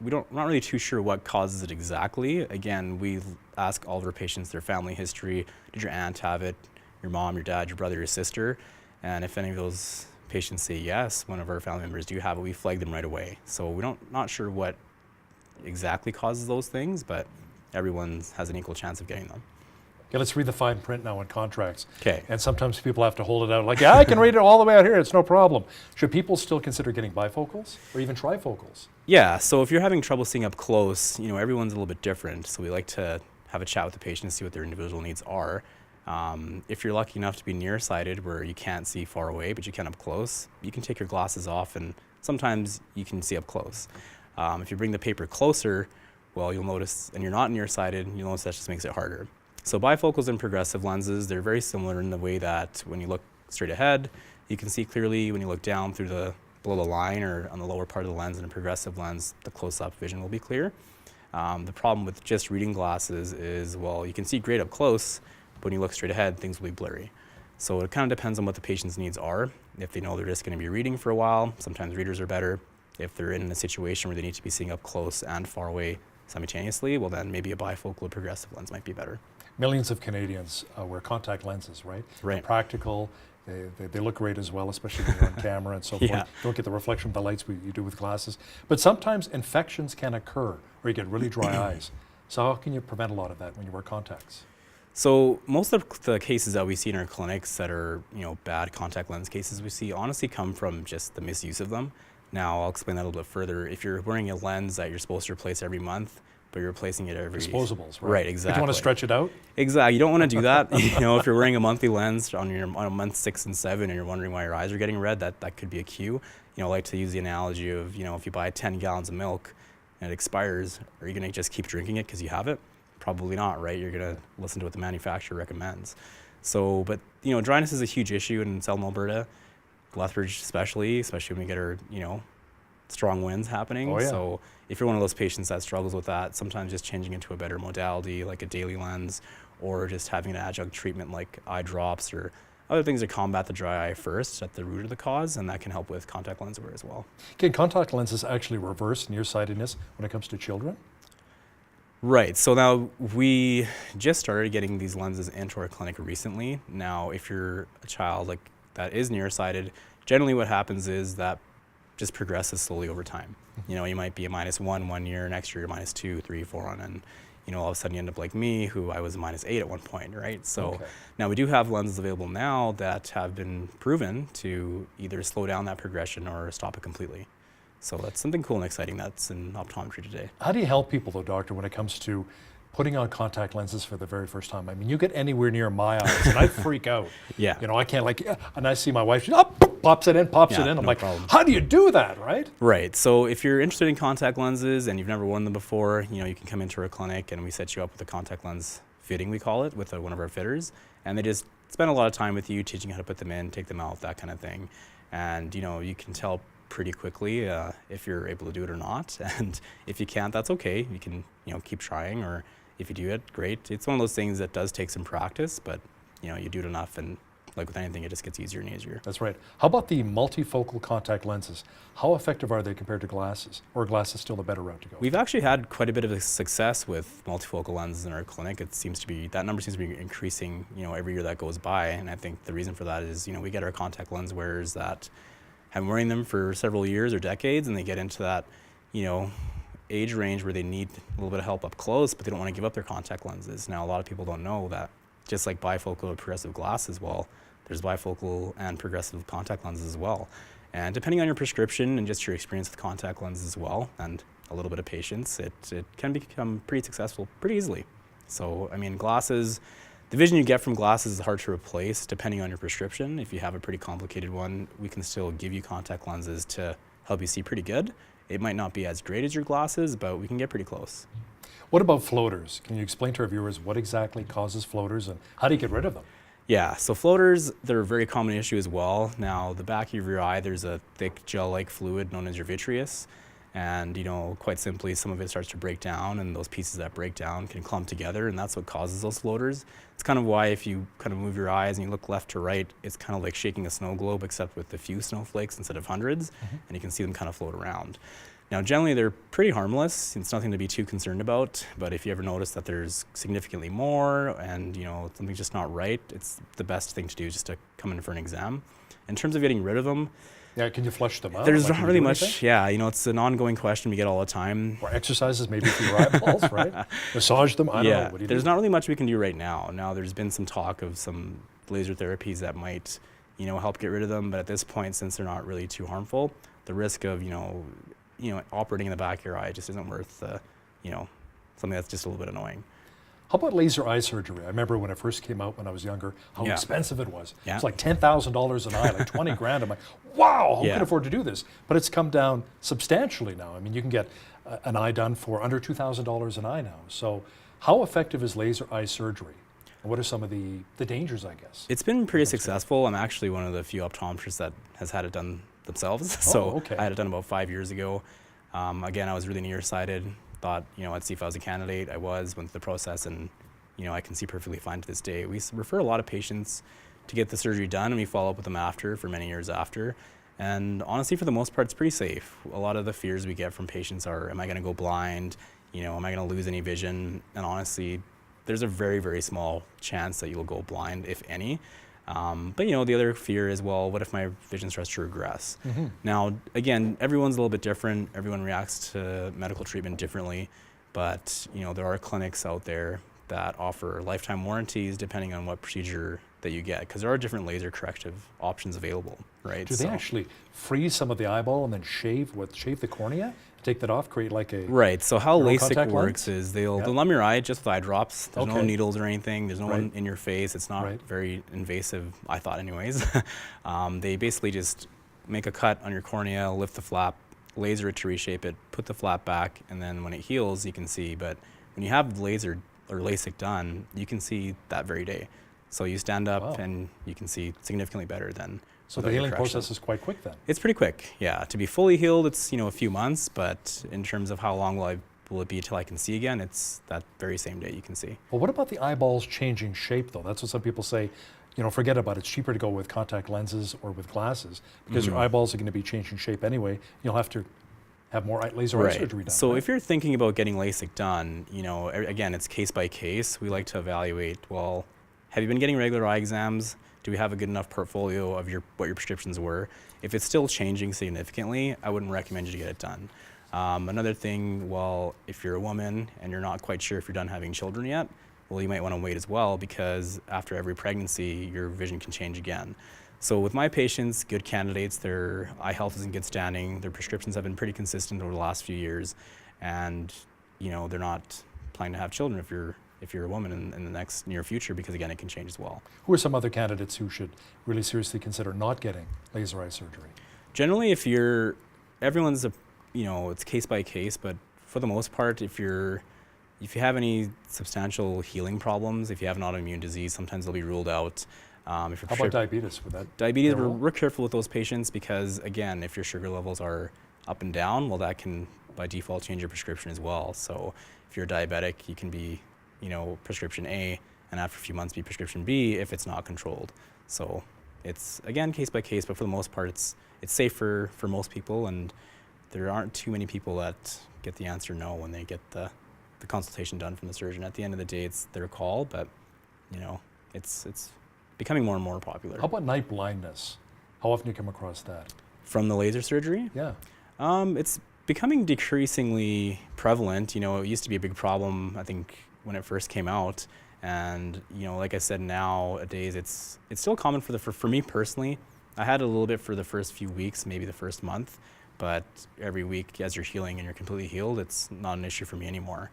we're not really too sure what causes it exactly. Again, we ask all of our patients their family history. Did your aunt have it? Your mom, your dad, your brother, your sister? And if any of those patients say yes, one of our family members do have it, we flag them right away. So we're not sure what exactly causes those things, but everyone has an equal chance of getting them. Okay, let's read the fine print now on contracts. Okay. And sometimes people have to hold it out like, yeah, I can read it all the way out here, it's no problem. Should people still consider getting bifocals or even trifocals? Yeah, so if you're having trouble seeing up close, everyone's a little bit different. So we like to have a chat with the patient and see what their individual needs are. If you're lucky enough to be nearsighted where you can't see far away, but you can up close, you can take your glasses off and sometimes you can see up close. If you bring the paper closer, well, you'll notice, and you're not nearsighted, you'll notice that just makes it harder. So bifocals and progressive lenses, they're very similar in the way that when you look straight ahead, you can see clearly. When you look down through below the line or on the lower part of the lens in a progressive lens, the close-up vision will be clear. The problem with just reading glasses is, well, you can see great up close, but when you look straight ahead, things will be blurry. So it kind of depends on what the patient's needs are. If they know they're just going to be reading for a while, sometimes readers are better. If they're in a situation where they need to be seeing up close and far away simultaneously, well then maybe a bifocal or progressive lens might be better. Millions of Canadians wear contact lenses, right? Right. They're practical, they look great as well, especially when you're on camera and so forth. Yeah. Don't get the reflection of the lights you do with glasses. But sometimes infections can occur or you get really dry eyes. So how can you prevent a lot of that when you wear contacts? So most of the cases that we see in our clinics that are, bad contact lens cases we see honestly come from just the misuse of them. Now I'll explain that a little bit further. If you're wearing a lens that you're supposed to replace every month, but you're replacing it every... Disposables, right? Right, exactly. But you want to stretch it out? Exactly. You don't want to do that. If you're wearing a monthly lens on month 6 and 7 and you're wondering why your eyes are getting red, that could be a cue. I like to use the analogy of, if you buy 10 gallons of milk and it expires, are you going to just keep drinking it because you have it? Probably not, right? You're going to listen to what the manufacturer recommends. So, but, dryness is a huge issue in Southern Alberta, Lethbridge especially when we get our, strong winds happening. Oh, yeah. So if you're one of those patients that struggles with that, sometimes just changing into a better modality like a daily lens or just having an adjunct treatment like eye drops or other things to combat the dry eye first at the root of the cause, and that can help with contact lens wear as well. Can contact lenses actually reverse nearsightedness when it comes to children? Right, so now we just started getting these lenses into our clinic recently. Now, if you're a child that is nearsighted, generally what happens is that just progresses slowly over time. You might be a -1 one year, next year you're -2, 3, 4 on, and all of a sudden you end up like me, who I was a -8 at one point, right? So now we do have lenses available now that have been proven to either slow down that progression or stop it completely. So that's something cool and exciting that's in optometry today. How do you help people though, doctor, when it comes to putting on contact lenses for the very first time? I mean, you get anywhere near my eyes and I freak out. Yeah. I can't and I see my wife, she pops it in. I'm no like, problem. how do you do that, right? Right, so if you're interested in contact lenses and you've never worn them before, you can come into our clinic and we set you up with a contact lens fitting, we call it, with one of our fitters. And they just spend a lot of time with you teaching you how to put them in, take them out, that kind of thing. And, you can tell pretty quickly if you're able to do it or not. And if you can't, that's okay. You can, keep trying, or if you do it, great. It's one of those things that does take some practice, but, you do it enough and like with anything, it just gets easier and easier. That's right. How about the multifocal contact lenses? How effective are they compared to glasses? Or are glasses still the better route to go? We've actually had quite a bit of success with multifocal lenses in our clinic. That number seems to be increasing, every year that goes by. And I think the reason for that is, we get our contact lens wearers that have been wearing them for several years or decades, and they get into that, age range where they need a little bit of help up close, but they don't want to give up their contact lenses. Now, a lot of people don't know that just like bifocal or progressive glasses, well, there's bifocal and progressive contact lenses as well. And depending on your prescription and just your experience with contact lenses as well, and a little bit of patience, it can become pretty successful pretty easily. So, I mean, glasses, the vision you get from glasses is hard to replace depending on your prescription. If you have a pretty complicated one, we can still give you contact lenses to help you see pretty good. It might not be as great as your glasses, but we can get pretty close. What about floaters? Can you explain to our viewers what exactly causes floaters and how do you get rid of them? Yeah, so floaters, they're a very common issue as well. Now, the back of your eye, there's a thick gel-like fluid known as your vitreous. And, quite simply, some of it starts to break down, and those pieces that break down can clump together, and that's what causes those floaters. It's kind of why if you kind of move your eyes and you look left to right, it's kind of like shaking a snow globe, except with a few snowflakes instead of hundreds, and you can see them kind of float around. Now, generally, they're pretty harmless. It's nothing to be too concerned about, but if you ever notice that there's significantly more and, something's just not right, it's the best thing to do just to come in for an exam. In terms of getting rid of them, Yeah, can you flush them out? There's Like, not can you really do much, anything? yeah, it's an ongoing question we get all the time. Or exercises maybe for your eyeballs, right? Massage them, I don't know, what do you there's do? not really much we can do right now. Now there's been some talk of some laser therapies that might, help get rid of them, but at this point, since they're not really too harmful, the risk of, operating in the back of your eye just isn't worth, something that's just a little bit annoying. How about laser eye surgery? I remember when it first came out when I was younger, how Yeah. expensive it was. Yeah. It's like $10,000 an eye, like 20 grand. I'm like, wow, who Yeah. can afford to do this? But it's come down substantially now. I mean, you can get an eye done for under $2,000 an eye now. So how effective is laser eye surgery? And what are some of the dangers, I guess? It's been pretty successful. I'm actually one of the few optometrists that has had it done themselves. So okay. I had it done about 5 years ago. Again, I was really nearsighted. Thought, I'd see if I was a candidate. I went through the process, and I can see perfectly fine to this day. We refer a lot of patients to get the surgery done, and we follow up with them after for many years after. And honestly, for the most part, it's pretty safe. A lot of the fears we get from patients are, am I going to go blind? Am I going to lose any vision? And honestly, there's a very, very small chance that you'll go blind, if any. But the other fear is, well, what if my vision starts to regress? Mm-hmm. Now, again, everyone's a little bit different. Everyone reacts to medical treatment differently. But, there are clinics out there that offer lifetime warranties depending on what procedure that you get, because there are different laser corrective options available, right? Do they actually freeze some of the eyeball and then shave the cornea? Take that off, create like a... Right, so how your own LASIK contact works lens? is they'll numb your eye just with eye drops. There's no Okay. needles or anything. There's no Right. one in your face. It's not Right. very invasive, I thought anyways. They basically just make a cut on your cornea, lift the flap, laser it to reshape it, put the flap back, and then when it heals, you can see. But when you have laser or LASIK done, you can see that very day. So you stand up Wow. and you can see significantly better than So the without healing correction. process is quite quick then? It's pretty quick, yeah. To be fully healed, it's a few months, but in terms of how long will it be till I can see again, it's that very same day you can see. Well, what about the eyeballs changing shape, though? That's what some people say. Forget about it. It's cheaper to go with contact lenses or with glasses because your eyeballs are going to be changing shape anyway. You'll have to have more laser eye surgery done. So right? if you're thinking about getting LASIK done, again, it's case by case. We like to evaluate, well, have you been getting regular eye exams? Do we have a good enough portfolio of what your prescriptions were? If it's still changing significantly, I wouldn't recommend you to get it done. Another thing, well, if you're a woman and you're not quite sure if you're done having children yet, well, you might want to wait as well, because after every pregnancy, your vision can change again. So with my patients, good candidates, their eye health is in good standing, their prescriptions have been pretty consistent over the last few years, and they're not planning to have children if you're a woman in the next near future, because again, it can change as well. Who are some other candidates who should really seriously consider not getting laser eye surgery? Generally, everyone's it's case by case, but for the most part, if you have any substantial healing problems, if you have an autoimmune disease, sometimes they'll be ruled out. How about diabetes? Would that Diabetes, play a role? we're careful with those patients because, again, if your sugar levels are up and down, well, that can by default change your prescription as well. So if you're diabetic, you can be prescription A, and after a few months be prescription B if it's not controlled. So it's, again, case by case, but for the most part, it's safer for most people, and there aren't too many people that get the answer no when they get the consultation done from the surgeon. At the end of the day, it's their call, but it's becoming more and more popular. How about night blindness? How often do you come across that? From the laser surgery? Yeah. It's becoming decreasingly prevalent. It used to be a big problem, I think, when it first came out. And, like I said, nowadays it's still common for me personally. I had it a little bit for the first few weeks, maybe the first month, but every week as you're healing and you're completely healed, it's not an issue for me anymore.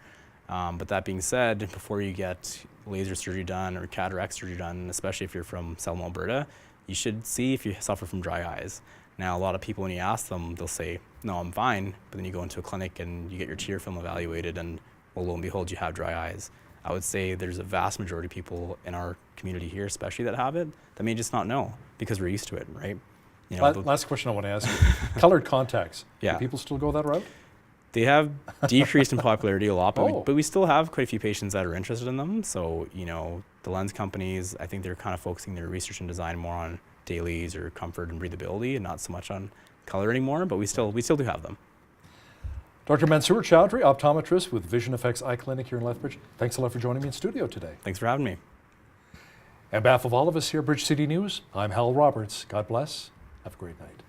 But that being said, before you get laser surgery done or cataract surgery done, especially if you're from Southern Alberta, you should see if you suffer from dry eyes. Now, a lot of people, when you ask them, they'll say, no, I'm fine. But then you go into a clinic and you get your tear film evaluated and, well, lo and behold, you have dry eyes. I would say there's a vast majority of people in our community here, especially that have it, that may just not know because we're used to it, right? Last question I want to ask you. Colored contacts. Yeah. Do people still go that route? They have decreased in popularity a lot, Oh. but we still have quite a few patients that are interested in them. So, the lens companies, I think they're kind of focusing their research and design more on dailies or comfort and breathability and not so much on color anymore, but we still do have them. Dr. Mansoor Chowdhury, optometrist with Vision Effects Eye Clinic here in Lethbridge. Thanks a lot for joining me in studio today. Thanks for having me. On behalf of all of us here at Bridge City News, I'm Hal Roberts. God bless. Have a great night.